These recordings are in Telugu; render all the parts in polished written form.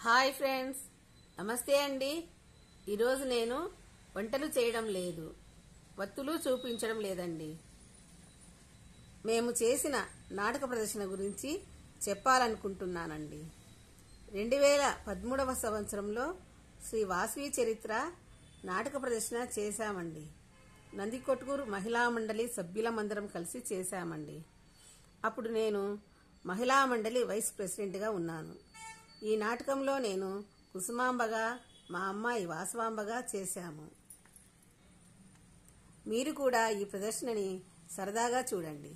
హాయ్ ఫ్రెండ్స్, నమస్తే అండి. ఈరోజు నేను వంటలు చేయడం లేదు, వత్తులు చూపించడం లేదండి. మేము చేసిన నాటక ప్రదర్శన గురించి చెప్పాలనుకుంటున్నానండి. 2013వ సంవత్సరంలో శ్రీ వాసవి చరిత్ర నాటక ప్రదర్శన చేశామండి. నందికొట్కూరు మహిళా మండలి సభ్యులమందరం కలిసి చేశామండి. అప్పుడు నేను మహిళా మండలి వైస్ ప్రెసిడెంట్గా ఉన్నాను. ఈ నాటకంలో నేను కుసుమాంబగా, మా అమ్మాయి వాసవాంబగా చేశాము. మీరు కూడా ఈ ప్రదర్శనని సరదాగా చూడండి.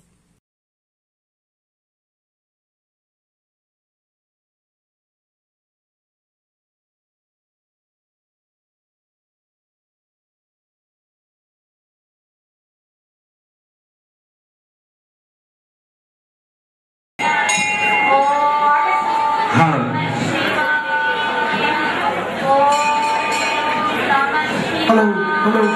Hello.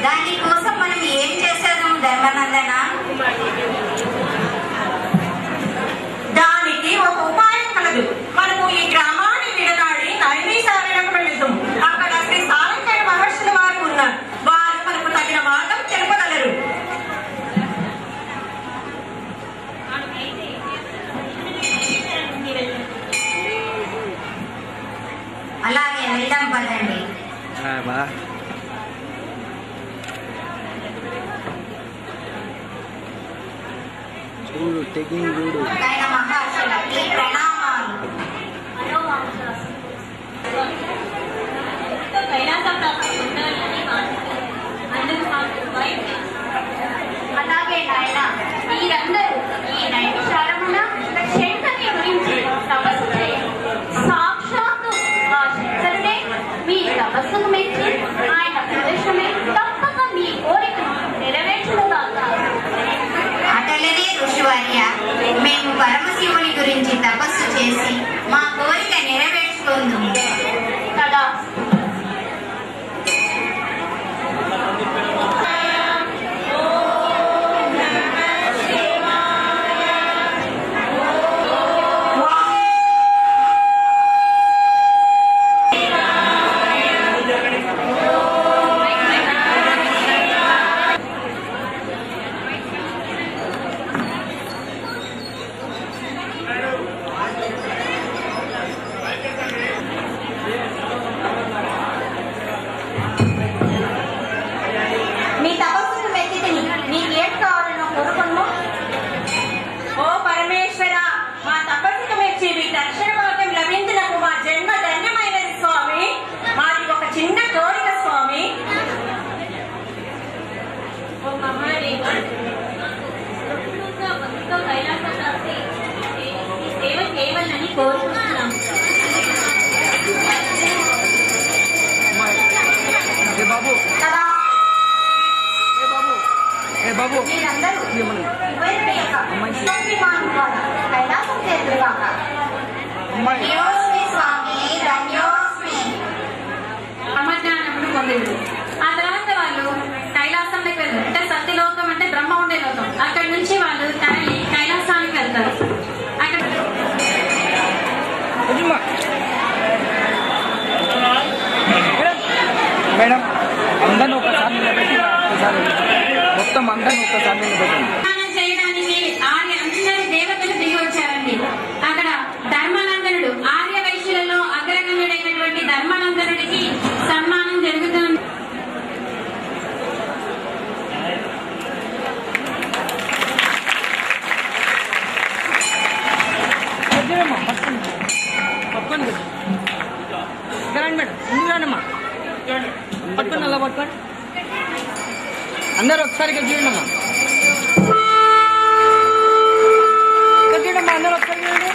దానికోసం మనం ఏం చేశాము ధర్మానందన? దానికి ఒక ఉపాయం కలదు. మనము ఈ గ్రామాన్ని విడనాడి నైమిసారణకు వెళుదాం. అక్కడ శ్రీ సాలంకర మహర్షుల వారు ఉన్నారు. వారు మనకు తగిన మార్గం తెలుపగలరు. అలాగే వెళ్దాం పదండి. చూడు టెకింగ్ చూడు. మహర్షులకి ప్రణామాలు. అలాగే నాయన, మీరందరూ ఈ నైమిషారమున శంకరుని గురించి తపస్సు చేయండి. సాక్షాత్తు ఆ శంకరుడే మీ తపస్సుకు మెచ్చి ఆయన ప్రవేశమే తప్పక మీ కోరికను నెరవేర్చుగాక. అటలనే ఋషివర్య, మేము పరమశివుని గురించి తపస్సు చేసి మా కోరిక నెరవేర్చుకుందాము కదా. మీ తపస్సును మెచ్చితిని. నీకేం కావాలనో కోరుకును. ఓ పరమేశ్వర, మా తపస్సుకు మెచ్చి మీ దక్షిణ మార్గం లభించినకు మా జన్మ ధన్యమైనది స్వామి. మాది ఒక చిన్న కోరిక స్వామి. ఓ మహాదేవ, కైలాస ప్రాప్తి సేవ చేయవలనని కోరుకుంటున్నాం. బాబు మీరందరూ శివుని యొక్క విమానం ద్వారా కైలాసం చేరుగాక. ధన్యోస్మి స్వామి, ధన్యోస్మి. బ్రహ్మజ్ఞానమును పొందిండు. ఆ తర్వాత వాళ్ళు కైలాసంలోకి వెళ్తారు. అంటే సత్యలోకం అంటే బ్రహ్మ ఉండే లోకం. అక్కడి నుంచి వాళ్ళు తరలి కైలాసానికి వెళ్తారు. అక్కడ మేడం, అందరిని ఒకసారి నిలబెట్టి మొత్తం అందరిని ఒక్కసారి నిలబెట్టి స్నానం చేయడానికి అందరూ దేవతలు దిగి వచ్చారండి. అక్కడ ధర్మానందనుడు, ఆర్య వైశ్యులలో అగ్రగణ్యుడైనటువంటి ధర్మానందనుడికి సన్మానం జరుగుతుంది. పక్కన రండి మేడం, ముందుకు రండి అమ్మా, పట్టుకోండి, అలా పట్టుకోండి. అందరు ఒకసారి ఇక్కడ చూడండి అమ్మా, ఇక్కడ చూడమ్మా, అందరు ఒకసారి చూడండి.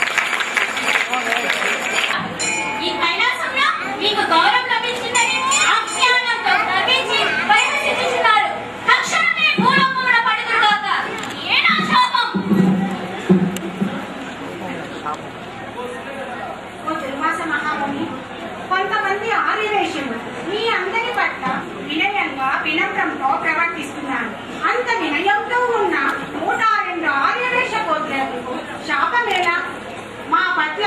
ఈ కైలాసంలో మీకు గౌరవం లభించిందని అజ్ఞానంతో గర్వించి పరిహసిస్తున్నారు. తక్షణమే భూలోకమున పడుదురుగాక. ఏనా శాపం? ఓ దుర్వాస మహాముని, కొంతమంది ఆర్యవేశ్యులు మీ అందరి పట్ల వినయంగా వినమ్రంతో ప్రవర్తిస్తున్నారు. అంత వినయంతో ఉన్న 102 ఆర్యవేశ గోత్రులకు శాపమేలా? మా పట్ల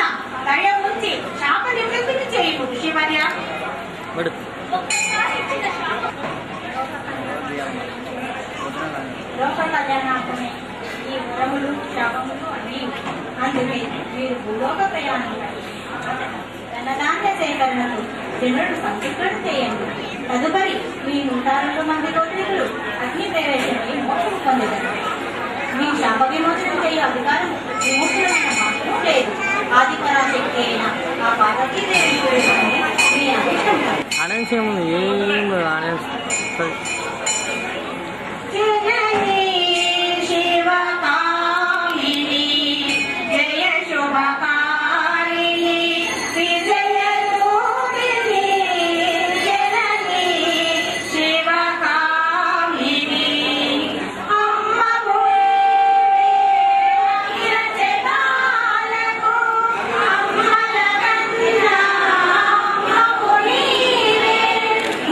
దయ ఉంచి శాప నివృత్తిని చేయు శివర్య. ఒక్కసారి ఇచ్చిన శాపం లోక కళ్యాణార్థమే ఈ వరములు శాపములు అన్నీ. అందుకే మీరు భూలోక ప్రయాణం ధనధాన్య సేకరణకు జనులను సంసిద్ధులు చేయండి. తదుపరి మీ 102 మంది గోత్రికులు అగ్ని ప్రవేశమై మోక్షం పొందుతారు. మీ శాప విమోచన చేయ అధికారం విముక్తులైన మాత్రం లేదు. ఆదిపరాశక్తి అయిన ఆ పార్వతీదేవి మీ అభిష్టం. ఆనెన్స్ ఏముంది, ఏం ఆనెన్స్ జననీ శివకామిని జయ శుభకారిణి విజయ రూపిణి జననీ శివకామిని అమ్మకు జగాలకు అమ్మల కన్నా అమ్మకు నీవే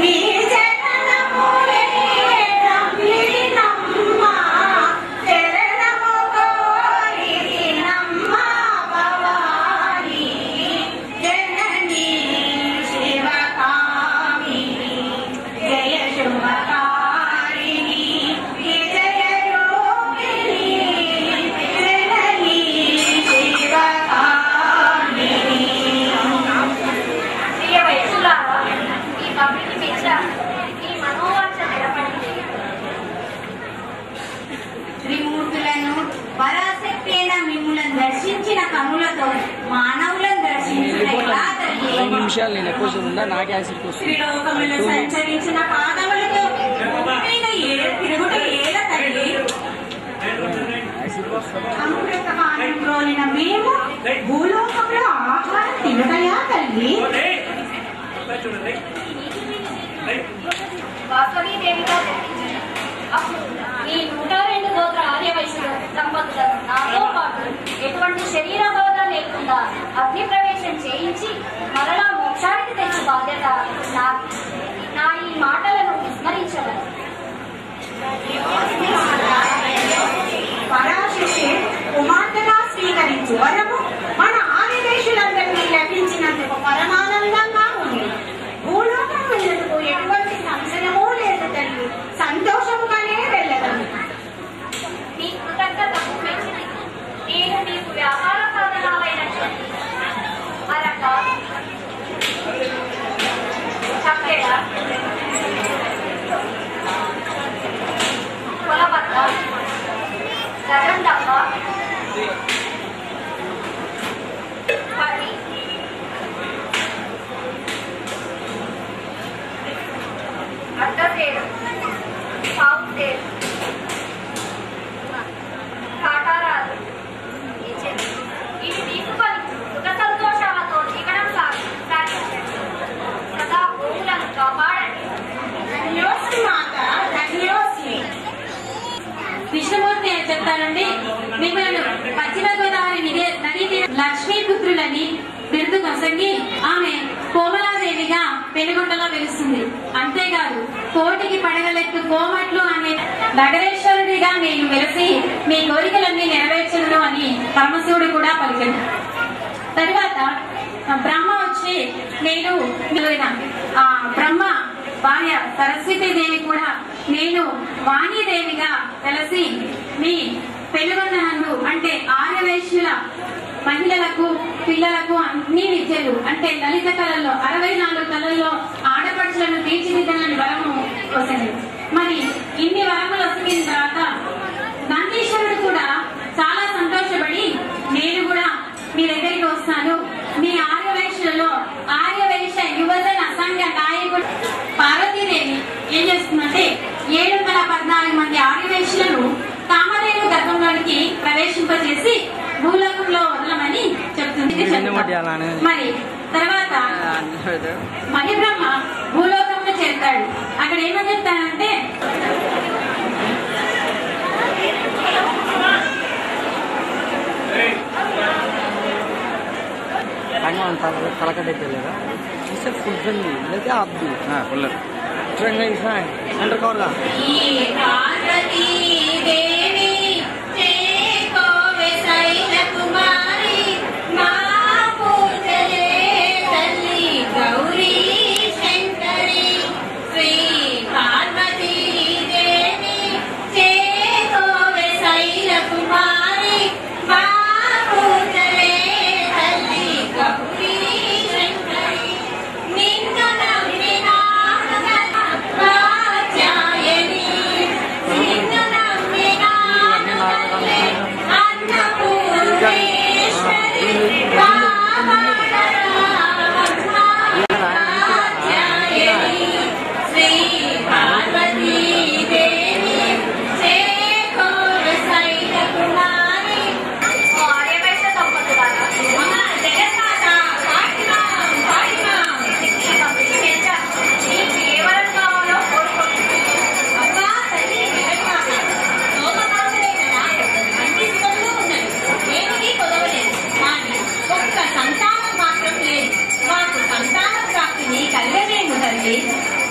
నీ జననములే త్రిమూర్తులను పరాశక్తి అయిన మిమ్ములను దర్శించిన కనులతో మానవులను దర్శించిన ఎలా తల్లి? 5 నిమిషాలు నేను ఎక్కువ ఉందా, నాకు యాసిడ్ త్రిలోకములను సంచరించిన పాదములతో భూమిపైన తిరుగుట ఏల తల్లి? అమృతపానం రోలిన మేము భూలోకంలో ఆహారం తినటయా తల్లి? వాస్తవీదేవిగా గుర్తించింది. అప్పుడు ఈ 102 గోత్ర ఆర్యవైశ్యులు దంపతులను నాతో పాటు ఎటువంటి శరీర బాధ లేకుండా అగ్ని ప్రవేశం చేయించి మరలా మోక్షానికి తెచ్చి బాధ్యత నాది. నా ఈ మాటలను విస్మరించగలరు. పరాశక్తి కుమార్తెగా స్వీకరించు వరము మన ఆదివేశులందరినీ లభించినందుకు పరమానందంగా ఉంది. భూలోకం వెళ్ళేందుకు ఎటువంటి సంశయమూ లేదు తల్లి. సంతోషముగానే వెళ్ళగలను. నీ కృతజ్ఞతకు మెచ్చింది. నేను నీకు వ్యాపార సాధనాలైన అరక, చక్కెర, కొలబత్త, గరం డబ్బ, పల్లి, అడ్డతేరు, పావు తేరు, కాటారాలు ఇచ్చేది. ఇవి తీసుకొని సుఖ సంతోషాలతో జీవనం సాగించండి. సదా భూములను కాపాడండి. ధన్యోస్మి మాత, ధన్యోస్మి. విష్ణుమూర్తి చెప్తానండి. మిమ్మల్ని పశ్చిమ గోదావరి నదీ లక్ష్మీపుత్రులని బిరుదు కొసంగి ఆమె కోమలాదేవిగా పెనుగొండలో వెలుస్తుంది. అంతేకాదు కోటికి పడగలెత్తు కోమట్లు అనే నగరేశ్వరుడిగా నేను వెలిసి మీ కోరికలన్నీ నెరవేర్చను అని పరమశివుడు కూడా పలికాడు. తరువాత బ్రహ్మ వచ్చి నేను ఆ బ్రహ్మ భార్య సరస్వతీదేవి కూడా నేను వాణీదేవిగా వెలసి మీ పెనుగొండనందు అంటే ఆర్యవైశ్యుల మహిళలకు పిల్లలకు అన్ని విద్యలు అంటే లలిత కళల్లో 64 కళల్లో ఆడపడుచులను తీర్చిదిద్దనని వరము వసండి. మరి ఇన్ని వరములు వసగిన తర్వాత నందీశ్వరుడు కూడా చాలా సంతోషపడి నేను కూడా మీ దగ్గరికి వస్తాను, మీ ఆర్యవైశ్యులలో ఆర్యవైశ్య యువత కూడా పార్వతీదేవి ఏం చేస్తుందంటే 714 మంది ఆదివేశులను కామధేను గర్భంలోనికి ప్రవేశింపజేసి భూలోకంలో వదలమని చెప్తుంది. మరి తర్వాత మణిబ్రహ్మ భూలోకంలో చేరుతాడు. అక్కడ ఏమని చెప్తానంటే కలకట్టేదా ఫుల్ ఫ్రెండ్లీ లేకపోతే అబ్దు ఫుల్ ఫ్రెండ్లీ సెంటర్ కవర్గా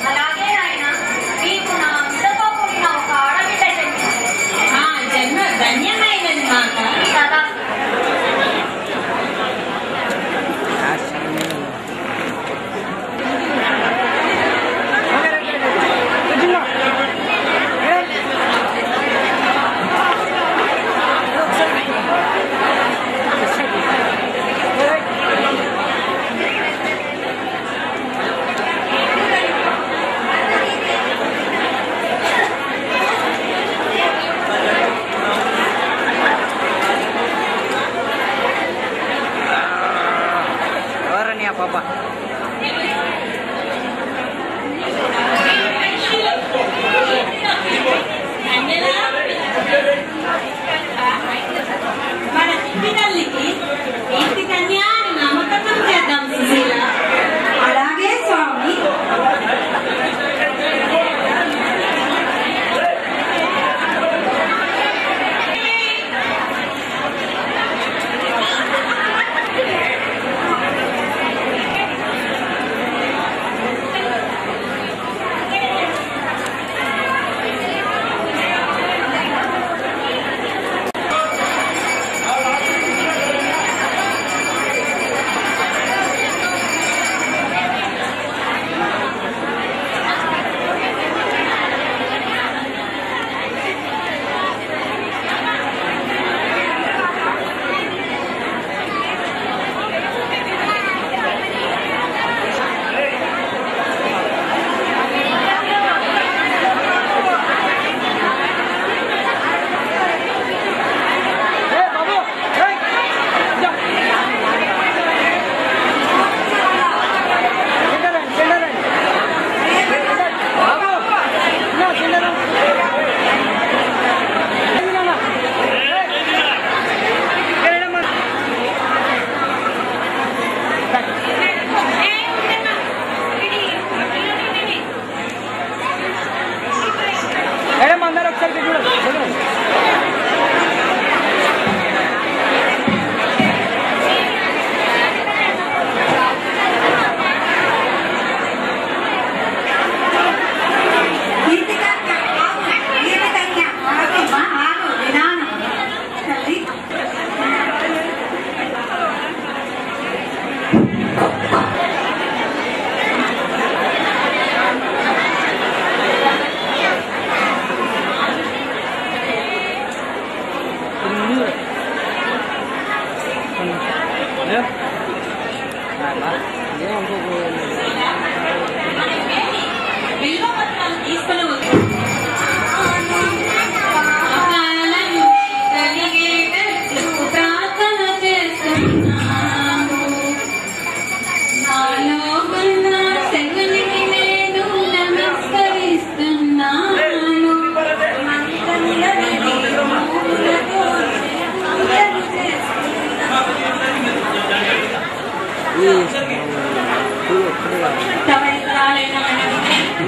అలాగే ఆయన మీకు నా అంతతో కూడిన ఒక ఆడబిడ్డ జన్మ ధన్యమైనది మాట కదా. పాప మన చిట్టి తల్లికి ఇంటి కన్యా అని నామకరణం చేద్దాం సుశీల. అలాగే స్వామి. నాలో ఉన్న శకునికి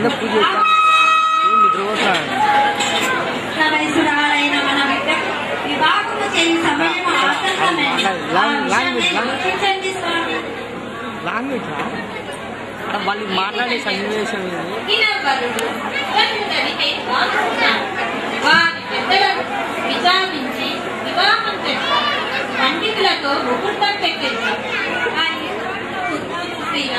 కింద పూజ నిద్రపోతాను. వయసురాలైన మన బిడ్డకు వివాహము చేయు సమయం ఆసన్నమైనది. ఆలోచించండి స్వామి. లాంగ్వేజ్ వాళ్ళు మాట్లాడే సన్నివేశం ఇది. దినవరుడు కన్నుగడితే వారి పెద్దలను విచారించి వివాహం చేస్తారు. పండితులతో ముహూర్తం పెట్టించారు. కానీ స్త్రీల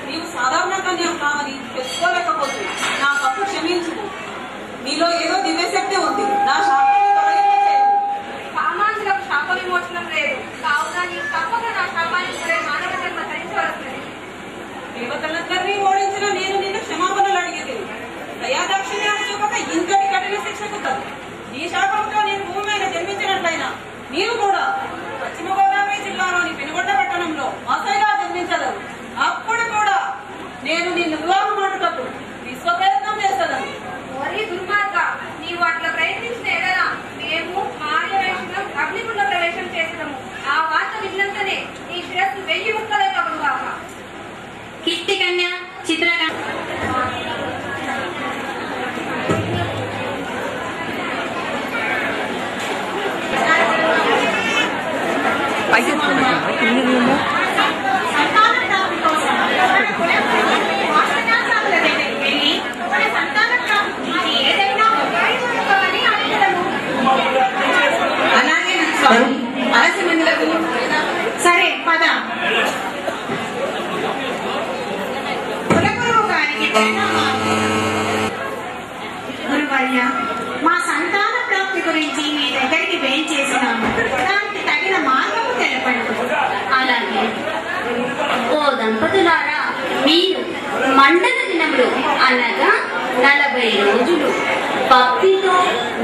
నీవు సాధారణంగా నేను కావని తెలుసుకోలేకపోతున్నా. నా తప్పు క్షమించు. నీలో ఏదో దివ్యశక్తి ఉంది. నా సామాన్యులకు శాప విమోచనం లేదు. కావున నీకు తప్పక నా శాపాన్ని సరే మానవ జన్మ ధరించవలసింది. దేవతలందరినీ ఓడించిన నేను నిన్ను క్షమాపణలు అడిగేది. దయాదాక్షిణ్యాన్ని చూపక ఇంతటి కఠిన శిక్షకు తగు. నీ శాపంతో నేను భూమి మీద జన్మించినట్లయినా నీవు కూడా పశ్చిమ గోదావరి జిల్లాలోని పెనుగొండ పట్టణంలో అసైగా జన్మించదవు. అప్పుడు కూడా నేను నిన్ను వివాహం ఆడుటకు విశ్వ ప్రయత్నం చేస్తాను. మరీ దుర్మార్గ, నీవు అట్లా ప్రయత్నించిన ఎడలా మేము మార్గవేషం అగ్నిగుండ ప్రవేశం చేస్తాము. ఆ వార్త విన్నంతనే నీ శిరస్సు 1000 ముక్కలే కలుగాక. కీర్తి కన్య చిత్రకన్య సరే పద. గురువర్య, మా సంతాన ప్రాప్తి గురించి మీ దగ్గరికి వేయం చేసినాము. దానికి తగిన మార్గము తెలపండి. అలాగే ఓ దంపతులారా, మీరు మండల దినములు అనగా 40 రోజులు భక్తితో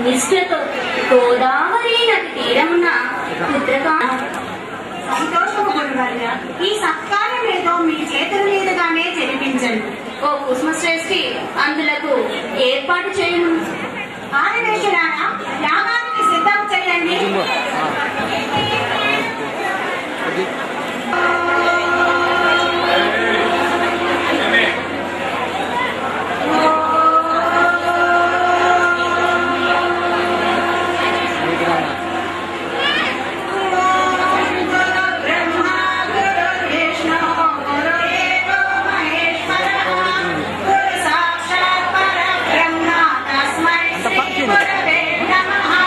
నిష్ఠతో గోదావరి నది తీరమున పుత్రకా సంతోషము గురువర్య. ఈ సత్కారం ఏదో మీ చేతుల మీదుగానే జరిపించండి. ఓ కుసుమశ్రేష్ఠి, అందులకు ఏర్పాటు చేయను. ఆదివేశులారా, యాగానికి సిద్ధం చేయండి. సాక్షాత్ పరబ్రహ్మ తస్మై శ్రీ గురవే నమః.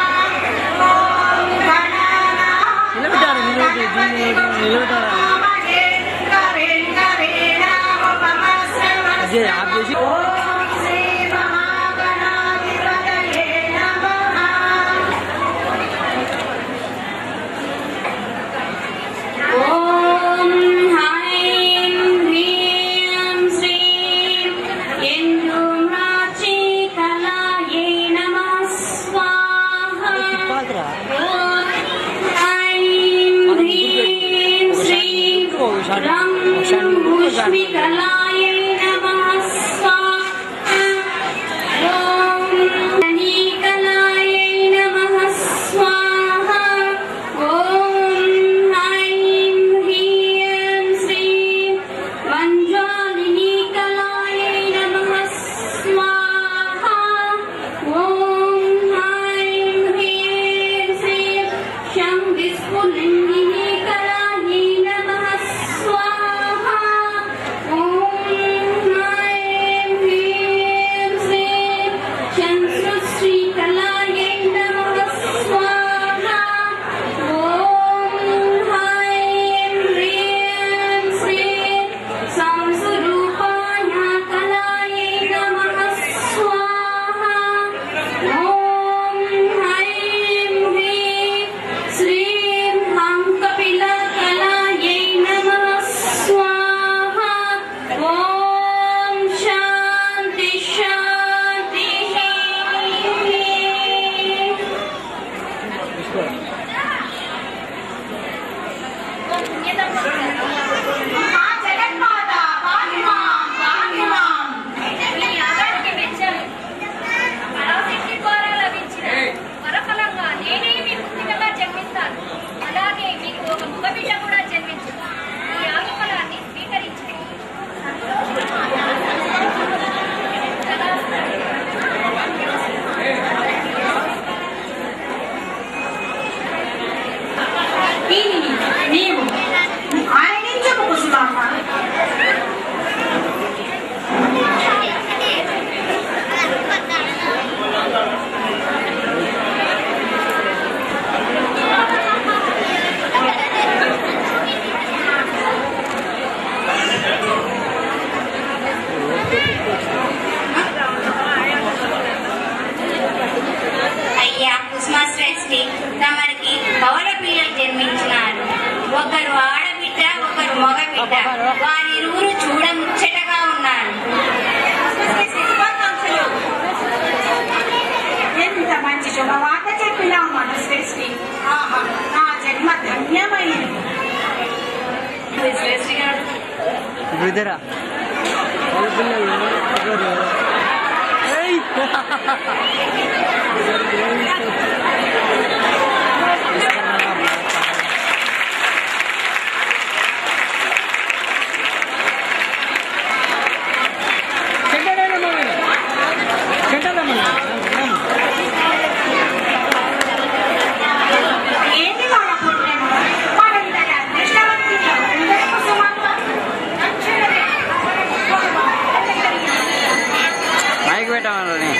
त्रिस्फुलिङ्गिने कलायै नमः स्वाहा। ॐ ऐं ह्रीं श्रीं चन्द्रश्रीकलायै नमः स्वाहा। ॐ ऐं ह्रीं श्रीं संस्वरूपाय कलायै नमः स्वाहा। ॐ ऐं ह्रीं श्रीं हंकपिलकलायै नमः स्वाहा। ॐ शान्ति शान्तिः। మహా జగన్మాత పాహిమాం పాహిమాం. మీ యాగానికి మెచ్చాను. పరాశక్తి ద్వారా లభించిన వరఫలంగా నేనే మీ పుత్రికగా జన్మిస్తాను. అలాగే మీకు ఒక మగబిడ్డ కూడా జన్మించింది. ఈ యాగఫలాన్ని స్వీకరించండి. దీనిని నీవు ఆనందించము కుసుమాంబ. అయ్యా కుసుమశ్రేష్ఠి, తమరికి పౌర పిల్లలు జన్మించినారు. ఒకరు ఆడబిడ్డ, ఒకరు మగబిడ్డ. వారిరువురు చూడ ముచ్చటగా ఉన్నారు. శుభాకాంక్షలు. ఎంత మంచి శుభవార్త చెప్పినావు మనశ్రేష్ఠి. ఆహా, నా జన్మ ధన్యమైంది. శ్రేష్ఠి గారు ఇద్దరా వాళ్ళ పిల్లలు ఏయ్ ఏంటి వాళ్ళ పుణ్యం? మనందరి అదృష్టవంతులు అందరూ కుసుమాంబ. మైక్ పెట్టామని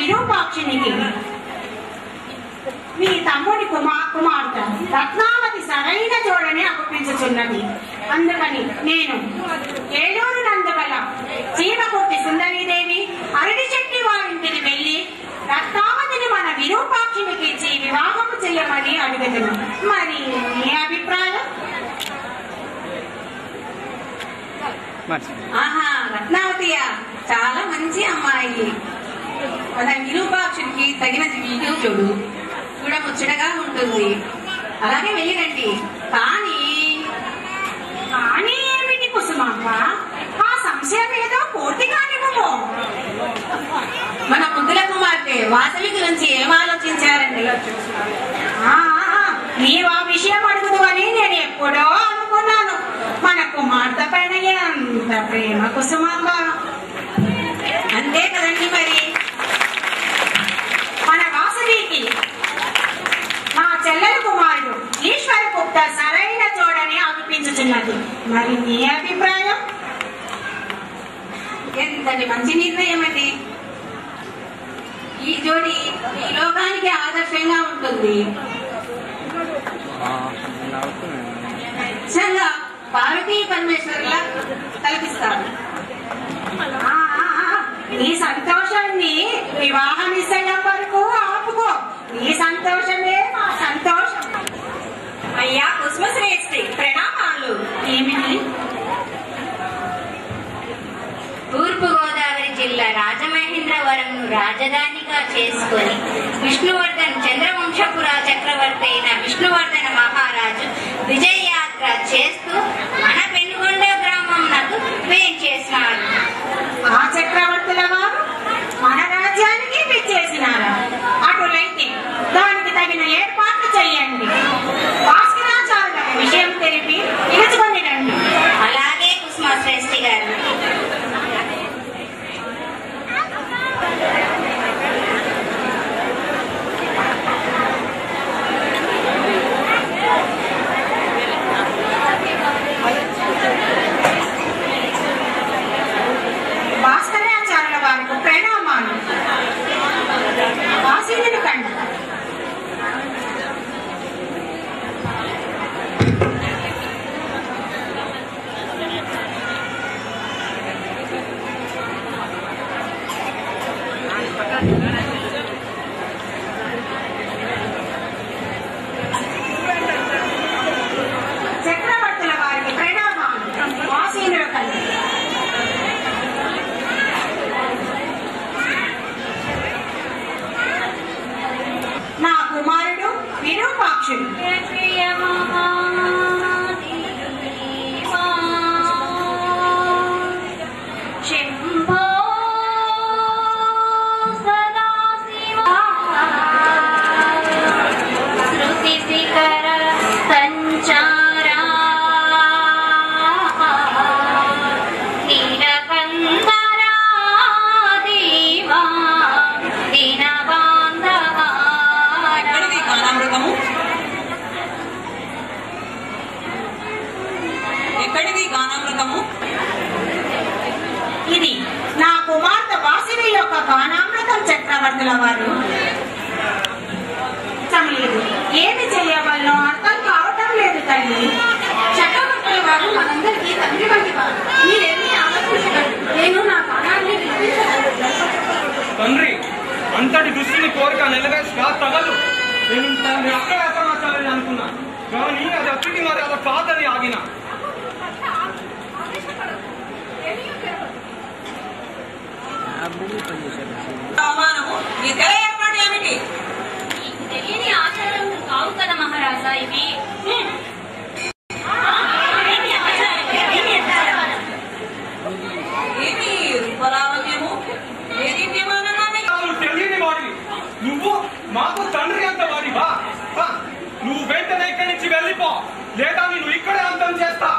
విరూపాక్షునికి మీ తమ్ముడి కుమార్తె రత్నావతి సరైన జోడని అప్పపించుచున్నది. అందుకని నేను ఏలూరు నందుగల చీమకుర్తి సుందరీదేవి అరటి చెట్టి వారింటికి వెళ్లి రత్నావతిని మన విరూపాక్షునికి ఇచ్చి వివాహం చేయమని అడుగుతున్నాను. మరి మీ అభిప్రాయం? ఆహా, రత్నావతియా, చాలా మంచి అమ్మాయి. మన విరూపాక్షుడికి తగిన వీడియో చూడముచ్చటగా ఉంటుంది. అలాగే వెళ్ళిరండి. కానీ ఏమిటి కుసుమమ్మ, ఆ సంశయం ఏదో పూర్తిగా నివ్వము. మన ముద్దుల కుమార్తె వాసవి గురించి ఏం ఆలోచించారండి? నీవు ఆ విషయం అడుగుదు అని నేను ఎప్పుడో అనుకున్నాను. మన కుమార్తె పైన ఎంత ప్రేమ కుసుమమ్మ. అంతే కదండి. మరి మన వాసవికి నా చెల్లెల కుమారుడు ఈశ్వర గుప్త సరైన జోడని అనిపించుచున్నది. మరి నీ అభిప్రాయం? ఎంతటి మంచి నిర్ణయం అండి. ఈ జోడి ఈ లోకానికి ఆదర్శంగా ఉంటుంది. నిజంగా పార్వతీ పరమేశ్వరులా కల్పిస్తారు. నీ సంతోషాన్ని వివాహ నిశ్చయం వరకు ఆపుకో. నీ సంతోషమే మా సంతోషం. అయ్యా కుసుమశ్రేష్ఠి, ప్రణామాలు. ఏమిటి? తూర్పుగోదావరి జిల్లా రాజమహేంద్రవరంను రాజధానిగా చేసుకుని విష్ణువర్ధన్ చంద్రవంశపుర చక్రవర్తి అయిన విష్ణువర్ధన మహారాజు విజయయాత్ర చేస్తూ మన పెనుగొండ గ్రామంకు వేంచేసినారు. ఆ చక్రవర్తుల వారు మన రాజ్యానికి విచ్చేసినారా? అటులైతే దానికి తగిన ఏర్పాట్లు చెయ్యండి. భాస్కరాచార్యులకు విషయం తెలిపి పిలుచుకొని రండి. అలాగే కుసుమశ్రేష్ఠి గారు. భాస్కరాచార్యుల వారికి ప్రణామాలు. వాసిని కండి. చక్రవర్తుల వారికి ప్రణామాలు. వాసిని కండి. నా కుమారుడు విరూపాక్షుడు. శంభో సదాశివ శృతి శిఖర సంచారా నీలకందరా దేవా దీనబాంధవా. ఎక్కడిది గానామృతము? ఎక్కడిది గానామృతము? ఇది నా కుమార్తె వాసిని యొక్క గానామృతం. చక్రవర్తుల వారు లేదు, ఏమి చేయవల్లో అర్థం కావటం లేదు తల్లి. చక్రవర్తుల వారు మనందరికీ తండ్రి వంటి వారు. మీరేమీ ఆలోచించకండి. నేను నా గానాన్ని తండ్రి అంతటి దుష్టిని కోరిక నెలవేసుగా తగదు. నేను దాన్ని అక్కడ సమాచారాన్ని అనుకున్నా, కానీ అది అప్పటికి మరి అది కాదని ఆగిన. అవమానము. ఈ తెర ఏర్పాటు ఏమిటి? తెలియని ఆచారం కావు కదా మహారాజా ఇవి. ఏమి రూపలావణ్యము? ఏది విమానగానే నువ్వు తెలియని వాడివి. నువ్వు మాకు తండ్రి అంత వాడివా? నువ్వు వెంటనే ఇక్కడి నుంచి వెళ్ళిపో, లేదా నేను ఇక్కడే అంతం చేస్తా.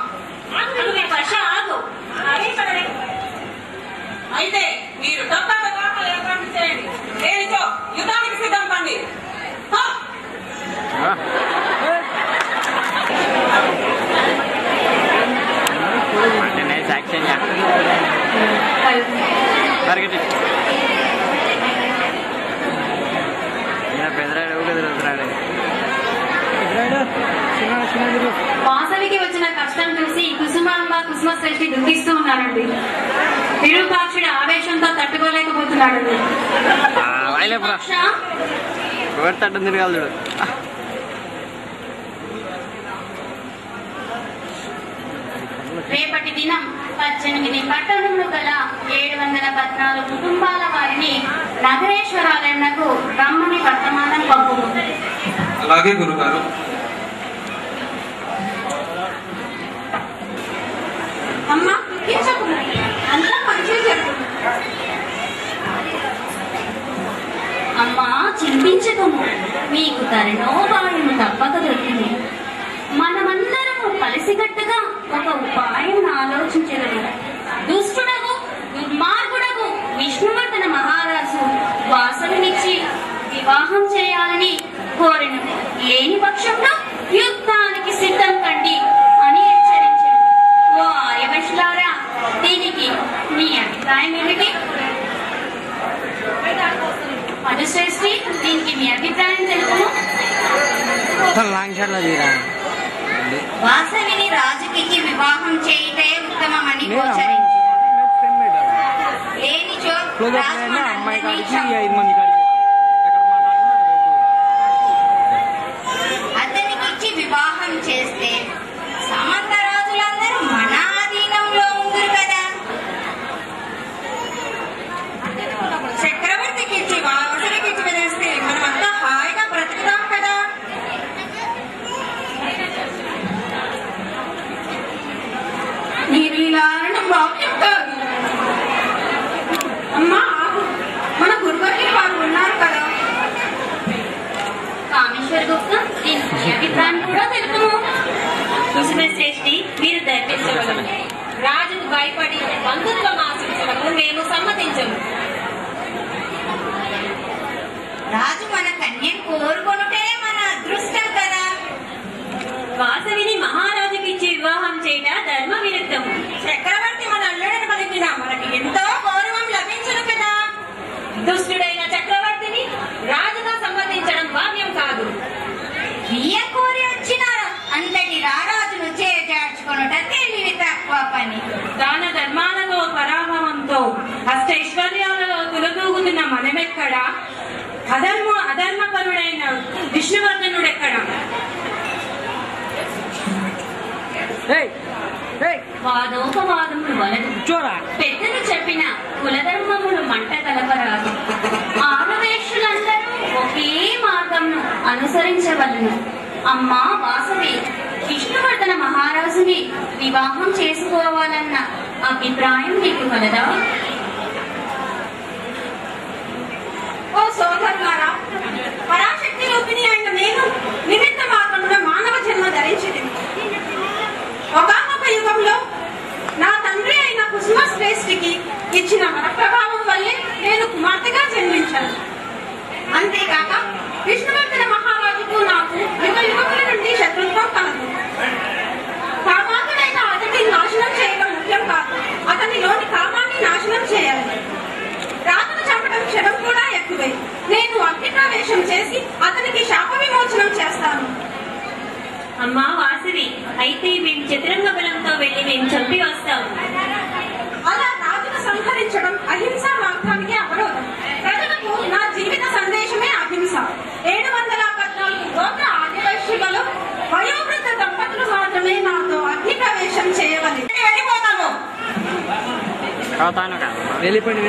అయితే మీరు తప్పకుండా ఏర్పాటు చేయండి. దేనితో యుద్ధానికి సిద్ధం కండి. వాసవికి వచ్చిన కష్టం చూసి కుసుమాంబ కుసుమశ్రేష్ఠి దుఃఖిస్తూ ఉన్నాడండి. విరూపాక్షుడు ఆవేశంతో తట్టుకోలేకపోతున్నాడండి. రేపటి దినం 18 పట్టణంలో గల 714 కుటుంబాల వారిని నగరేశ్వరాలయమునకు రమ్మని వర్తమానం పంపుము. అలాగే గురుగారు. అమ్మా అంతా మంచిగా జరుగుతుంది. అమ్మా చింతించకము, మీకు తరుణోపాయము తప్పక దొరికింది. మనమందరము కలిసికట్టుగా ఒక ఉపాయం ఆలోచించగలము. దుష్టుడగు దుర్మార్గుడగు విష్ణువర్ధన మహారాజు వాసవినిచ్చి వివాహం చేయాలని కోరిన, లేని పక్షంలో యుద్ధానికి సిద్ధం కండి అని హెచ్చరించారు. ఓ ఆర్యవైశ్యులారా, దీనికి మీ అభిప్రాయం ఏమిటి? మధుశ్రేష్ఠి, దీనికి మీ అభిప్రాయం తెలుపు. వాసవిని రాజుకి వివాహం చేయటే ఉత్తమమని గోచరించారు. లేనిచో అతనికి ఇచ్చి వివాహం చేస్తే సమర్థ రాజులందరూ మన ఆధీనంలో ఉంది కదా. చక్రవర్తికి ఇచ్చి వాసవికి ఇచ్చి వదిలేస్తే మనమంతా హాయిగా బ్రతుకుతాం కదా. మీరు ఇలా అనడం భావ్యం కాదు. అమ్మా, మన గురువర్యులు వారు ఉన్నారు కదా. కామేశ్వర గుప్త, దీనికి మీ అభిప్రాయం కూడా తెలుపు. కుసుమశ్రేష్ఠి, మీరు దర్పించగలరు. రాజుకు భయపడి బంధుత్వం ఆశించడము మేము సమ్మతించము. రాజు మన కన్యను కోరుకొనుటే మన అదృష్టం కదా. వాసవిని మహారాజుకి ఇచ్చి వివాహం చేయట ధర్మ విరుద్ధం. చక్రవర్తి మన అల్లుడిని పలికినా మనకి ఎంతో గౌరవం లభించను కదా. దుష్టుడైన చక్రవర్తిని రాజుగా సమ్మతించడం భావ్యం కాదు. బియ్య కోరి వచ్చిన అంతటి రారాజును చేర్చుకొనుట తెలివి తక్కువ పని. దాన ధర్మాలతో పరాభవంతో అష్టైశ్వర్యాలలో తులదూగుతున్న మనమెక్కడ? అధర్మపరుడైన విష్ణువర్ధనుడెక్కడ? వాదోపవాదములు వలదు. పెద్దలు చెప్పిన కులధర్మములు మంట కలపరాదు. ఆడవేషులందరూ ఒకే మార్గంను అనుసరించవలను. అమ్మా వాసవి, విష్ణువర్ధన మహారాజుని వివాహం చేసుకోవాలన్న అభిప్రాయం నీకు కలదా? ఓ సోదరులారా, పరాశక్తి రూపిణి అయిన నేను నిమిత్త మార్గంలో మానవ జన్మ ధరించింది. ఒకానొక యుగంలో నా తండ్రి అయిన కుసుమశ్రేష్ఠికి ఇచ్చిన వరప్రభావం వల్లే నేను కుమార్తెగా జన్మించాను. అంతేకాక విష్ణువర్ధన మహారాజుకు నాకు యుగ యుగముల నుండి శత్రుత్వం కలదు. కామాతుడైన అతన్ని నాశనం చేయడం ముఖ్యం కాదు, అతనిలోని కామాన్ని నాశనం చేయాలి. రాజును చంపడం క్షణం కూడా ఎక్కువే. నేను అగ్నిప్రవేశం చేసి అతనికి శాప విమోచనం చేస్తాను. అమ్మా వాసవి, అయితే మేము చతురంగ బలంతో వెళ్లి మేము చంపి వస్తాము. అలా రాజును సంహరించడం అహింసా మార్గానికి అవరోధం. ప్రజలకు నా జీవిత సందేశమే అహింస. 714 గోత్ర ఆదివైశ్యులలో వయోవృద్ధ దంపతులు మాత్రమే నాతో అగ్ని ప్రవేశం చేయవలెను. వెళ్ళిపోతాము. వెళ్ళిపోండి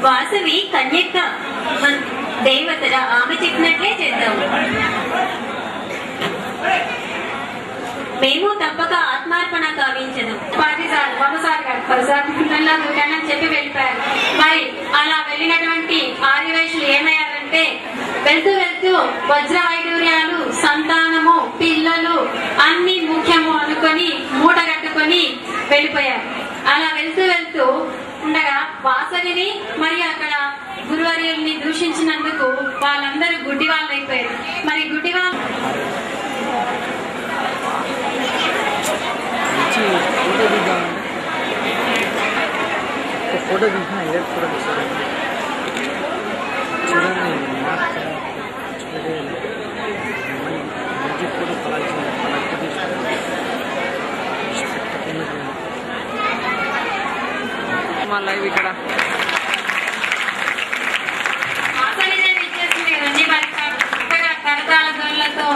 వాసవి కన్యక దేవతల, ఆమె చెప్పినట్లే చేద్దాము. మేము తప్పక ఆత్మార్పణ కావించదు. 10 సార్లు 100 సార్లు కాదు, 10 సార్లు పిల్లల్లా దూకానని చెప్పి వెళ్ళిపోయారు. మరి అలా వెళ్ళినటువంటి ఆర్యవైశ్యులు ఏమయ్యారంటే, వెళ్తూ వెళ్తూ వజ్ర వైడూర్యాలు, సంతానము, పిల్లలు అన్ని ముఖ్యము అనుకొని మూట కట్టుకొని వెళ్ళిపోయారు. అలా వెళ్తూ వెళ్తూ ఉండగా వాసవిని మరియు అక్కడ గురువర్యుల్ని దూషించినందుకు వాళ్ళందరూ గుడ్డి వాళ్ళు అయిపోయారు. మరి గుడ్డి వాళ్ళు ఫోటో తీసిన ఇదే ఫోటో తీసారు చూడండి మంచి ఫోటో మా లైవ్ ఇక్కడ కరతాళ ధ్వనులతో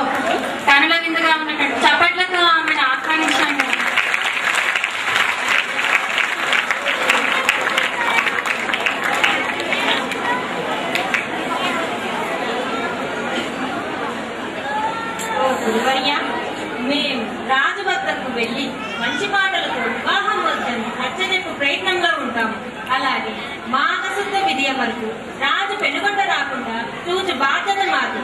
కనుల విందుగా ఉన్నట్టు చప్పట్లతో ఆమెను ఆహ్వానించాము. మేము రాజు వద్దకు వెళ్లి మంచి మాటలతో వివాహం వద్దని నచ్చజెప్పు ప్రయత్నంలో ఉంటాము. అలాగే మాఘశుద్ధ విధియ వరకు రాజు పెనుగొండ రాకుండా చూచు బాధ్యత మాకు.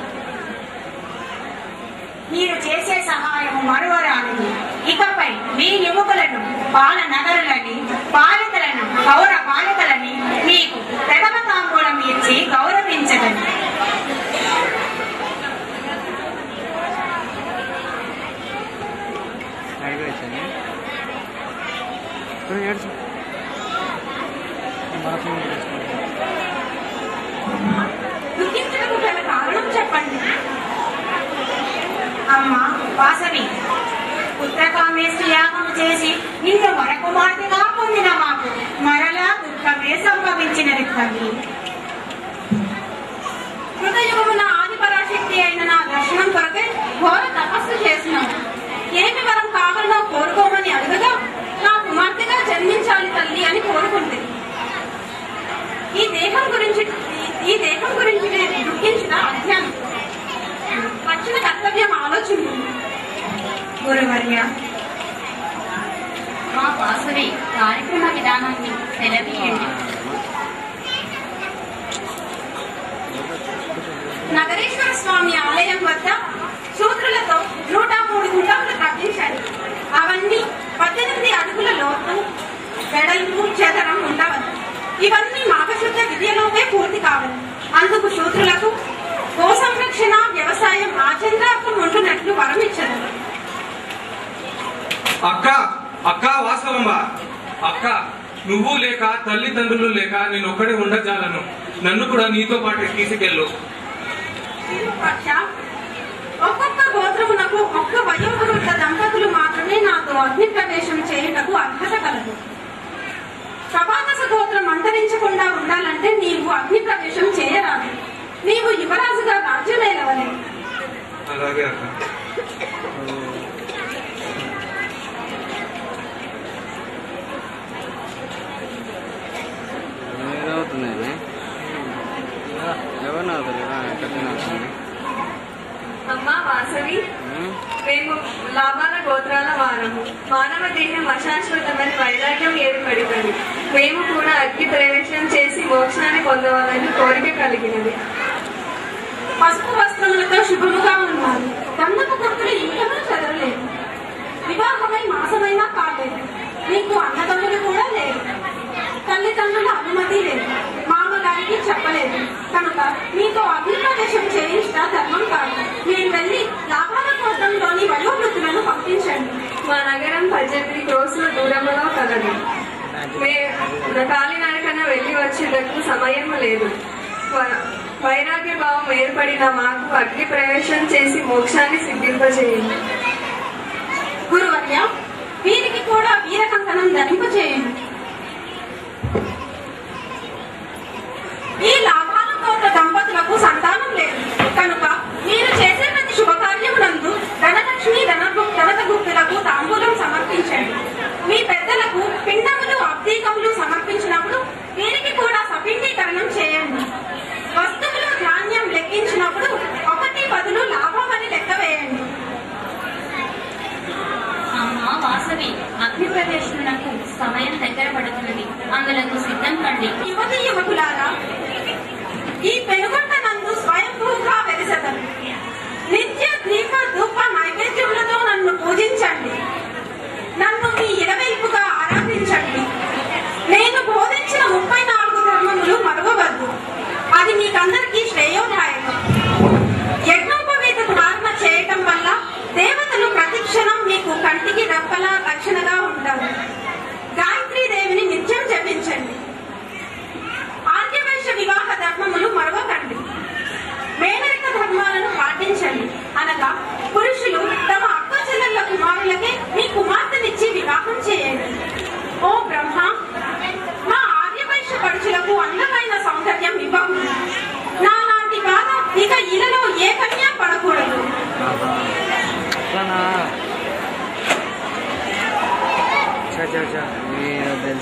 మీరు చేసే సహాయం మరువరానిది. ఇకపై మీ ఎముకలను పాల నగరులని పాలికలను గౌర బాలికలని మీకు ప్రథమ తాంబూలం ఇచ్చి గౌరవించగలను. దుఃఖించడానికి గల కారణం చెప్పండి. అమ్మ వాసవి, పుత్రకామేశ్వరి యాగం చేసి నిన్ను మరకుమార్తెగా పొందిన మాకు మరలా దుఃఖమే సంభవించినది తల్లి. హృదయమున ఆదిపరాశక్తి అయిన నా దర్శనం కొరకే ఘోర తపస్సు చేసినావు. ఏమి వరం కావాలో కోరుకోమని అడగగా నా కుమార్తెగా జన్మించాలి తల్లి అని కోరుకుంది. ఈ దేహం గురించి దుఃఖించిన అజ్ఞానం వచ్చిన కర్తవ్యం ఆలోచన. గురువర్య, మా వాసవి కార్యక్రమ విధానాన్ని సెలవీయండి. నగరేశ్వర స్వామి ఆలయం వద్ద శూద్రులతో 103 గుండములు కట్టించారు. అవన్నీ 18 అడుగుల లోతు, వెడల్పు, చదరం ఉండవచ్చు. ఇవన్నీ మాఘశుద్ధ విద్యలోపే పూర్తి కావాలి. అందుకు శూద్రులకు గో సంరక్షణ, వ్యవసాయం ఆచంద్రార్థం ఉంటున్నట్లు వరమిచ్చదు. అక్క అక్క వాస్తవమ్మా, అక్క నువ్వు లేక తల్లిదండ్రులు లేక నేను ఒక్కడే ఉండజాలను. నన్ను కూడా నీతో పాటు తీసుకెళ్ళు. ఒక్కొక్క గోత్రమునకు ఒక్క వయోవృద్ధ దంపతులు మాత్రమే నాతో అగ్ని ప్రవేశం చేయుటకు అర్హత కలదు. ప్రభాకస గోత్రం అంతరించకుండా ఉండాలంటే నీవు అగ్ని ప్రవేశం చేయరాదు. నీవు యువరాజుగా రాజ్యమేలవలే. అలాగే అక్క. అమ్మా వాసవి, మేము లాభాల గోత్రాల వారము. మానవ దేహం అశాశ్వతమని వైరాగ్యం ఏర్పడినది. మేము కూడా అగ్ని ప్రవేశం చేసి మోక్షాన్ని పొందవాలని కోరిక కలిగినది. పసుపు వస్త్రములతో శుభముగా ఉన్నారు. గంధపు కొడుకులు ఇంకనూ చదవలేదు. వివాహమై మాసమైనా కాలేదు. నీకు అన్నదమ్ములు కూడా లేరు. తల్లిదండ్రుల అనుమతి లేదు. మామగారికి చెప్పలేదు. కనుక నీతో అగ్నిప్రవేశం చేయించట ధర్మం కాదు. నేను వెళ్లి లాభాల గోత్రంలోని వయోవృద్ధులను పంపించండి. మా నగరం 18 క్రోసుల దూరంలో కలదు. కాలినడకన వెళ్లి వచ్చేటకు సమయం లేదు. వైరాగ్య భావం ఏర్పడిన మాకు అగ్ని ప్రవేశం చేసి మోక్షాన్ని సిద్ధింపజేయండి. గురువర్య, వీరికి కూడా వీరకంకణం ధరింపజేయండి. ఈ లాభాల గోత్ర దంపతులకు సంతానం లేదు. కనుక మీరు చేసే ప్రతి శుభకార్యమునందు ధనలక్ష్మి ధనగుప్తులకు తాంబూలం సమర్పించండి. మీ పెద్దలకు పిండములు, అబ్దీకములు సమర్పించినప్పుడు వీరికి కూడా సపిండీకరణం చేయండి. వస్తువులు, ధాన్యం లెక్కించినప్పుడు 1 బదులు లాభం అని లెక్క వేయండి. అమ్మా వాసవి, అగ్ని ప్రవేశమునకు సమయం దగ్గర పడుతున్నది. అందులకు సిద్ధం కండి. యువతి యువకులారా, ఈ పెనుగొండ నందు స్వయంభూగా వెలిసెదను. నిత్య దీప ధూప నైవేద్యములతో నన్ను పూజించండి. నన్ను మీ ఇరవైపుగా ఆరాధించండి. నేను బోధించిన 34 ధర్మములు మరవవద్దు. అది మీకందరికీ శ్రేయోదాయకం. యజ్ఞోపవీత ధారణ చేయటం వల్ల దేవతలు ప్రతిక్షణం మీకు కంటికి రెప్పలా రక్షణగా ఉంటారు. గాయత్రీ దేవిని నిత్యం జపించండి.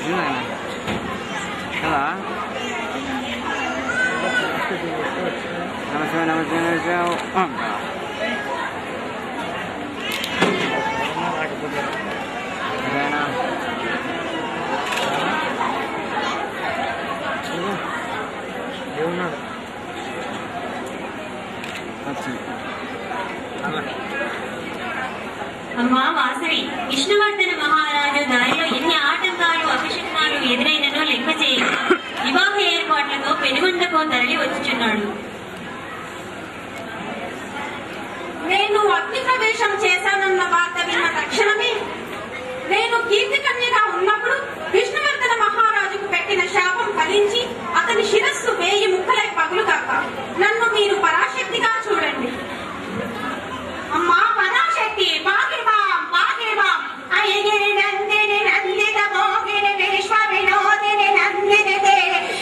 వచ్చింది ఆయన కదా. నమస్తే నమస్తే నమస్తే. అదేనా ఏమున్నాడు అమ్మా వాసవి, విష్ణువర్ధన మహారాజు దారిలో ఎన్ని ఆటంకాలు అపశకునాలు ఎదురైననో లెక్క చేయక వివాహ ఏర్పాట్లతో పెనుగొండకు తరలి వచ్చుచున్నాడు. నేను అగ్ని ప్రవేశం చేశానన్న వార్త విన్న తక్షణమే నేను కీర్తి కన్యగా ఉన్నప్పుడు విష్ణువర్ధన మహారాజుకు పెట్టిన శాపం ఫలించి అతని శిరస్సు 1000 ముక్కలై పగులుగాక. నన్ను మీరు పరాశక్తిగా చూడండి. అమ్మా పరాశక్తి, భాగ్యవాం భాగ్యవాం, అయ్యగిరి నందిని నందిత మోగిని విశ్వ వినోదిని నందినితే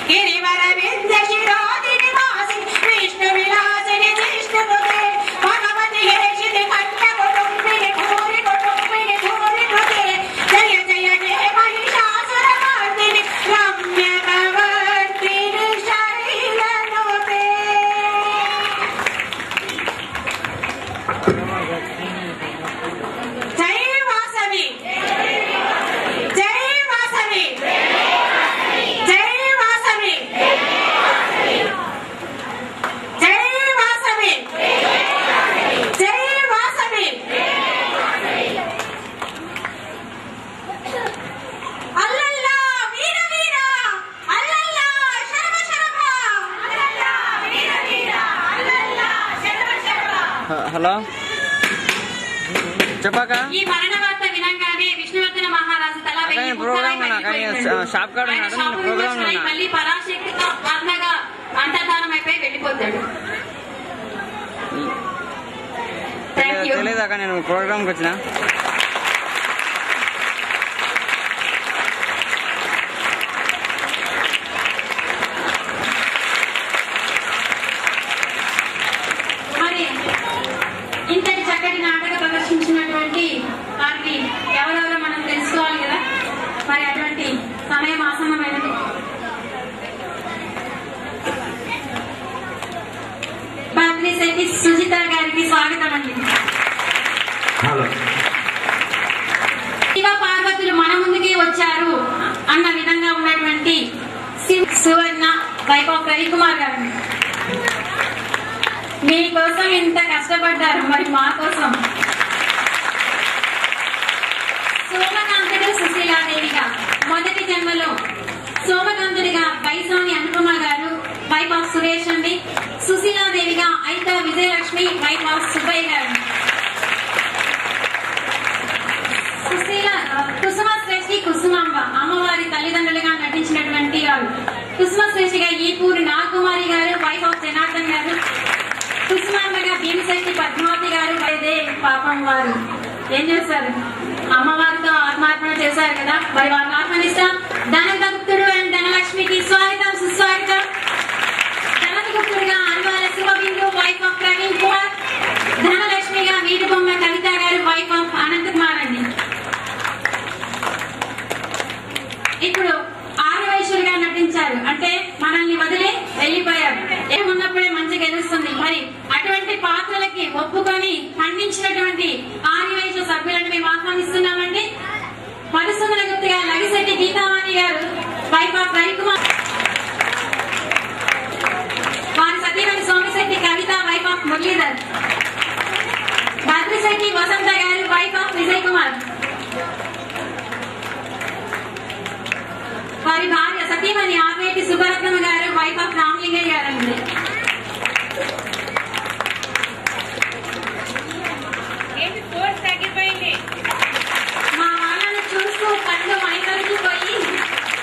గిరివర వింధ్య శిరోదిని వాసి విష్ణు విలాసిని విష్ణునుతే భగవతి హేషిని కంఠ కుటుంబిని భూరి కుటుంబిని భూరి కృతే జయ జయ జయ మహిషాసుర మర్దిని రమ్యకవర్తిని శైలనుతే. జై వాసవి, జై వాసవి, జై వాసవి, జై వాసవి, జై వాసవి. అల్లల్లా వీర వీర, అల్లల్లా శరభ శరభ, అల్లల్లా వీర వీర, అల్లల్లా శరభ శరభ. హలో చెప్పాక ఈ మరణ వార్త వినంగానే విష్ణువర్ధన మహారాజు తల అదే వెయ్యి ప్రోగ్రామ్ ముక్కలై ఉన్నా, పగిలిపోయాడు. షాప్ కాడ ఆయన ఉన్నాడు, శాపం ప్రోగ్రామ్ విమోచనై ఉన్నా. మళ్ళీ పరాశక్తితో ఆత్మగా అంతర్ధానమైపోయి వెళ్ళిపోతాడు. Thank you. తెలియదాకా నేను ప్రోగ్రామ్కి వచ్చిన. మరి ఇంతటి చక్కటి నాటక ప్రదర్శించినటువంటి వారికి ఎవరెవరో మనం తెలుసుకోవాలి కదా. మరి అటువంటి సమయం ఆసన్నమైనది. బద్రీశెట్టి సుజిత గారికి స్వాగతం అండి. శివ పార్వతులు మన ముందుకే వచ్చారు అన్న విధంగా ఉన్నటువంటి సువర్ణ వైఫ్ ఆఫ్ రవికుమార్ గారు మీకోసం ఇంత కష్టపడ్డారు, మరి మా కోసం. సోమకాంతుడు సుశీలాదేవిగా మొదటి జన్మలో సోమకాంతుడిగా వైసోని అనుపమ గారు వైఫ్ ఆఫ్ సురేష్ అండి. సుశీలాదేవిగా ఐతా విజయలక్ష్మి వైఫ్ ఆఫ్ సుబ్బయ్య గారు. సుశీల కుసుమ శ్రేష్ఠి కుసుమాంబ అమ్మవారి తల్లిదండ్రులుగా నటించినటువంటి వారు. కుసుమ శ్రేష్ఠిగా ఈపూరి నాగకుమారి గారు వైఫ్ ఆఫ్ జనార్దన్ గారు. కుసుమాంబగా భీమశెట్టి పద్మావతి గారు. అయితే పాపం వారు ఏం చేస్తారు, అమ్మవారితో ఆత్మార్పణ చేశారు కదా. మరి వారిని ఆహ్వానిస్తాం. ధనగుప్తుడు అండ్ ధనలక్ష్మికి స్వాగతం సుస్వాగతం. ధనగుప్తుడుగా అన్వాల శివబిందు వైఫ్ ఆఫ్ ప్రవీణ్ కుమార్. ధనలక్ష్మిగా వీటిబొమ్మ కవిత గారు వైఫ్ ఆఫ్ అనంత్ కుమార్ అండి. ఇప్పుడు ఆర్యవైశ్యులుగా నటించారు, అంటే మనల్ని వదిలి వెళ్ళిపోయారు. ఏమున్నప్పుడే మంచి గెలుస్తుంది. మరి అటువంటి పాత్రలకి ఒప్పుకొని ఖండించినటువంటి ఆర్యవైశ్య సభ్యులను మేము ఆహ్వానిస్తున్నామండి. మధుసూదన గుప్తగా లగిశెట్టి గీతావాణి గారు వైఫ్ ఆఫ్ రవికుమార్. వారి సతీమణి సోమిశెట్టి కవిత వైఫ్ ఆఫ్ మురళీధర్. భద్రశెట్టి వసంత గారు వైఫ్ ఆఫ్ విజయ్ కుమార్. వారి భార్య సతీమణి ఆర్వేటి సుబ్బరత్నమ్మ గారు వైఫ్ ఆఫ్ రామలింగయ్య గారండి. మా వాళ్ళని చూస్తూ కళ్ళు మైకలిపోయి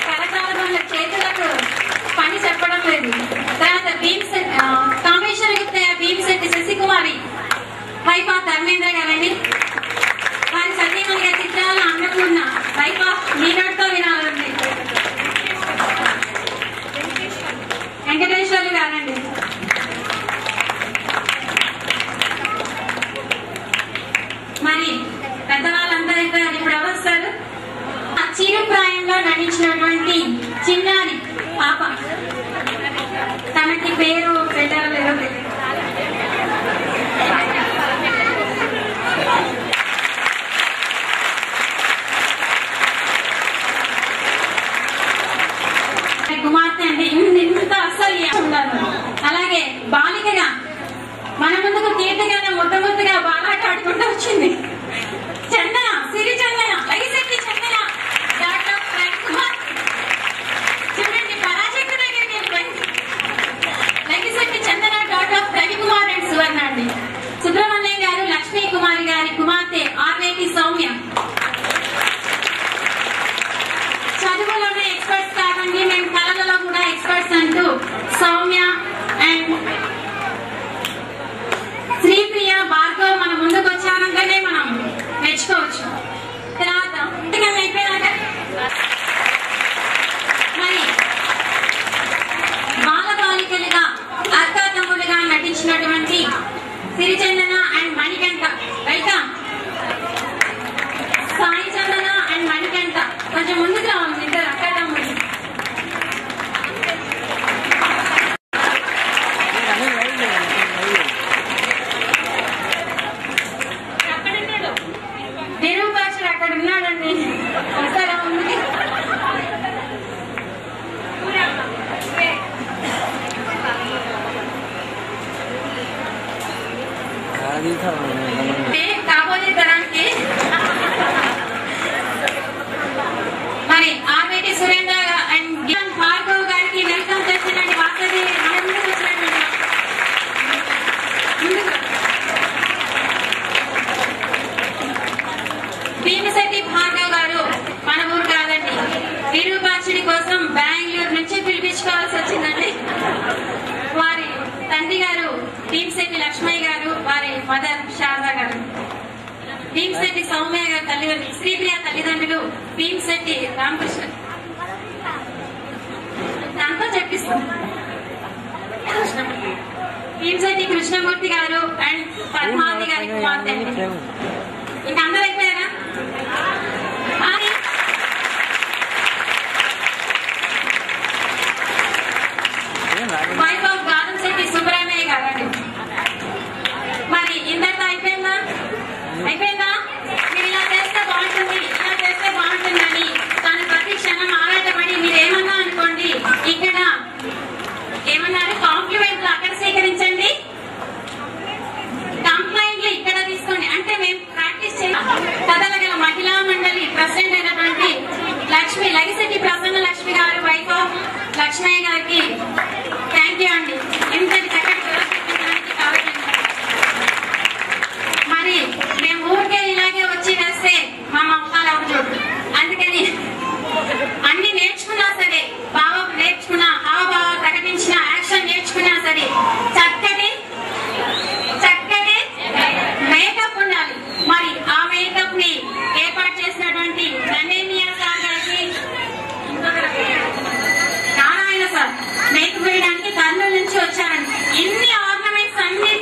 కరకాల చేతులకు పని చెప్పడం లేదు. తర్వాత కామేశ్వర గుప్త భీమశెట్టి శశికుమారి వైఫ్ ఆఫ్ ధర్మేంద్ర గారండి. వారి సతీమణిగా చిత్రాల అన్నపూర్ణ వైఫ్ ఆఫ్ మీనోడ్తో వినాలండి. వెంకటేశ్వర్లు గారండి. మరి పెద్దవాళ్ళంతా ఇప్పుడు ఎవరు వస్తారు? చిరుప్రాయంగా నటించినటువంటి మన ముందుకు కీర్తిగానే ముద్దుగా బాలాట ఆడుకుంటూ వచ్చింది. చందన, సిరి చందన, లగిశెట్టి చందన, డాక్టర్ రవికుమార్. చూడండి, పరాశక్తి దగ్గరికి వెళ్ళిపోయింది. లగిశెట్టి చందన, డాక్టర్ రవికుమార్ అండ్ సువర్ణ అండి. సుబ్రహ్మణ్యం గారు లక్ష్మీ కుమారి గారి కుమార్తె ఆర్వేటి సౌమ్య. చదువులోనే ఎక్స్పర్ట్స్ కాదండి, మేము కళలలో కూడా ఎక్స్పర్ట్స్ అంటూ సౌమ్య అండ్ శ్రీప్రియ, భార్గవ్ మన ముందుకు వచ్చారంటేనే మనం మెచ్చుకోవచ్చు. తర్వాత అయిపోయాక మరి బాలబాలికలుగా అక్కా తమ్ముడుగా నటించినటువంటి Sirichandana and Manikanta. Welcome. Sai Chandana and Manikanta కొంచెం ముందుకు రావాలి, ఇద్దరు అక్కా తమ్ముడు. నిరూపాక్షుడు అక్కడ ఉన్నాడండి, వస్తారా ముందుకి? కాబోయే తరానికి మరి ఆర్వేటి సురేంద్ర అండ్ భార్గవ్ గారికి వెల్కమ్ చేసినటువంటి వార్తది మన ముందుకు వచ్చినటువంటి భీమశెట్టి భార్గవ్ గారు మన ఊరు కాదండి, విరూపాక్షుడి కోసం బెంగళూరు నుంచి పిలిపించుకోవాల్సి వచ్చిందండి. వారి తండ్రి గారు భీమశెట్టి లక్ష్మయ్య గారు, వారి మదర్ శారద గారు. భీమశెట్టి సౌమ్య గారు తల్లిదండ్రులు, శ్రీప్రియ తల్లిదండ్రులు భీమశెట్టి రామకృష్ణ. దాంతో చెప్పిస్తాం. భీమశెట్టి కృష్ణమూర్తి గారు అండ్ పద్మావతి గారి కుమార్తె. ఇంకా అందరూ అయిపోయారా? వైఫ్ ఆఫ్ గాదంశెట్టి సుబ్రహ్మణ్య గారు అండి. మరి ఇంతటితో అయిపోయిందా? మీరు ఇలా చేస్తే బాగుంటుంది, ఇలా చేస్తే బాగుంటుందని తను ప్రతి క్షణం ఆరాటపడి మీరు ఏమన్నా అనుకోండి, ఇక్కడ ఏమన్నారు, కాంప్లిమెంట్లు అక్కడ స్వీకరించండి, కంప్లైంట్లు ఇక్కడ తీసుకోండి అంటే మేము ప్రాక్టీస్ చేయాలి. కదలగల మహిళా మండలి ప్రెసిడెంట్ అయినటువంటి లక్ష్మి, లగిశెట్టి ప్రసన్న లక్ష్మి గారు, వైఫ్ ఆఫ్ లక్ష్మయ్య గారికి థ్యాంక్ యూ అండి. ఇంతటి చక్కటి ప్రదర్శించడానికి కావాలి. మరి మేము ఊరికే ఇలాగే వచ్చి వేస్తే మా మొక్కలు ఎవరు చూడు. అందుకని అన్ని నేర్చుకున్నా సరే, భావం నేర్చుకున్నా, హావభావాలు ప్రకటించిన, యాక్షన్ నేర్చుకున్నా సరే చక్కటి మేకప్ ఉండాలి. మరి ఆ మేకప్ ని ఏర్పాటు చేసినటువంటి ధనేమియా సార్ గారికి, నారాయణ సార్ మేకప్ వేయడానికి కర్నూలు నుంచి వచ్చారండి. ఇన్ని ఆర్నమెంట్స్ అన్ని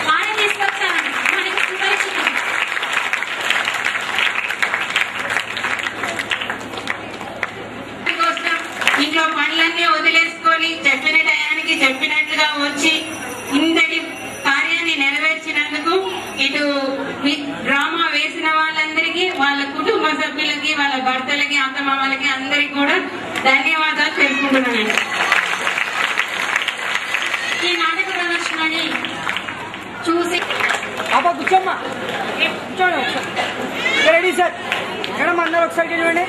వాడే తీసుకొచ్చారండి, మనకి సుపరిచితం. ఇంట్లో పనులన్నీ వదిలేసుకొని చెప్పిన టయానికి చెప్పినట్లుగా వచ్చి ఇంతటి కార్యాన్ని నెరవేర్చినందుకు ఇటు డ్రామా వేసిన వాళ్ళందరికీ, వాళ్ళ కుటుంబ సభ్యులకి, వాళ్ళ భర్తలకి, అత్తమామలకి అందరికీ కూడా ధన్యవాదాలు తెలుపుకుంటున్నానండి. ఈ నాటక ప్రదర్శనని చూసి కూర్చోమ్మా, కూర్చోండి ఒకసారి. రెడీ సార్, మేడం అందరూ ఒకసారి చూడండి.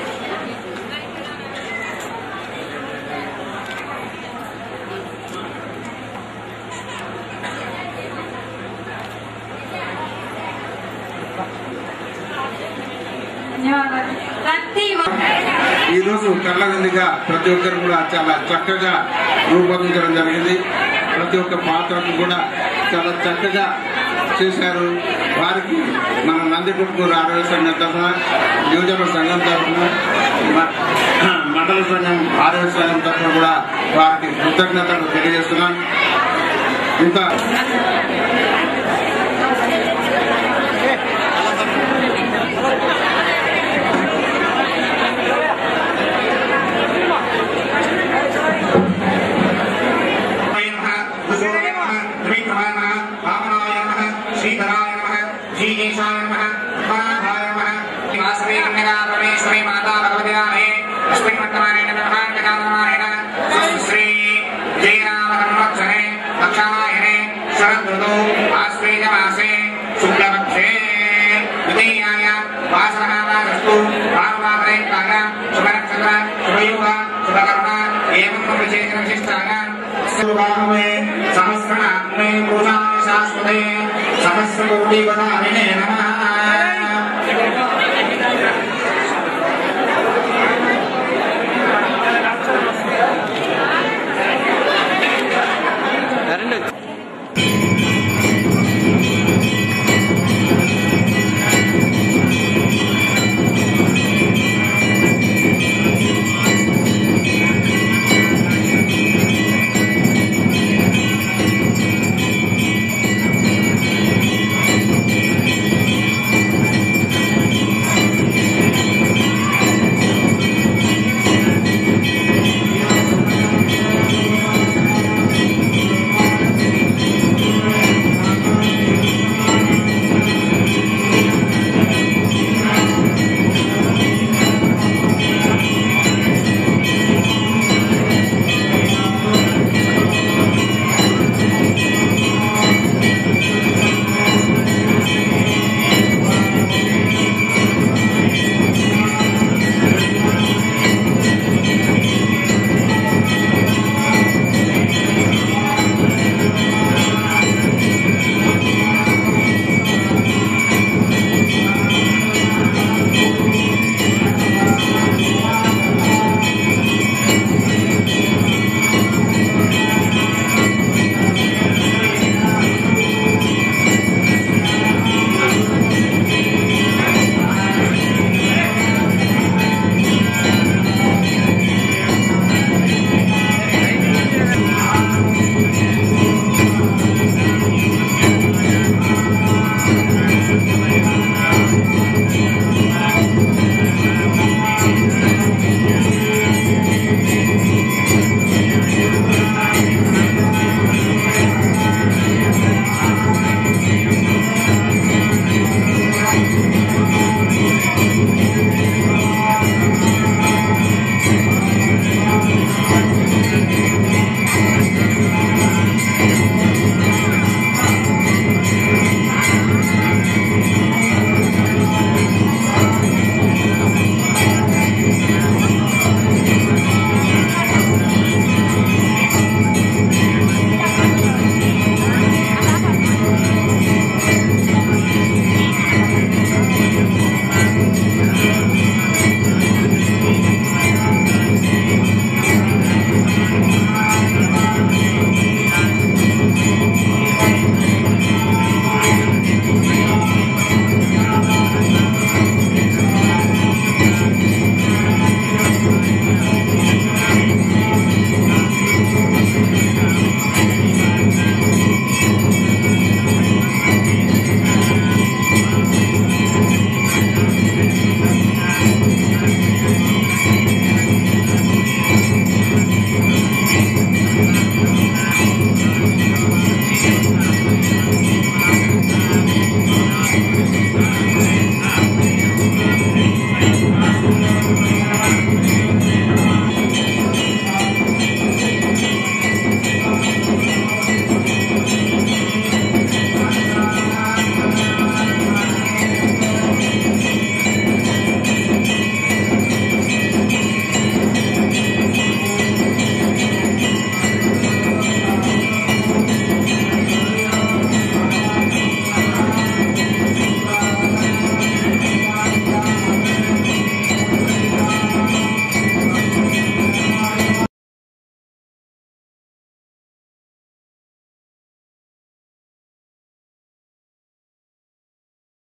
ఈ రోజు కళ్ళగందిగా ప్రతి ఒక్కరు కూడా చాలా చక్కగా రూపొందించడం జరిగింది. ప్రతి ఒక్క పాత్రకు కూడా చాలా చక్కగా చేశారు. వారికి మన నందికొట్కూరు ఆరోగ్య సంఘం తరఫున, యువజన సంఘం తరఫున, మండల సంఘం ఆరోగ్య సంఘం తరఫున కూడా వారికి కృతజ్ఞతలు తెలియజేస్తున్నాం. ఇంత श्री जय राम संवत्सरे दक्षिणायने शरदृतौ एवं विशेषण विशिष्टानां सुभावे सहस्रनामे पुरुषाय शाश्वते सहस्रकोटिवधारिणे नमः।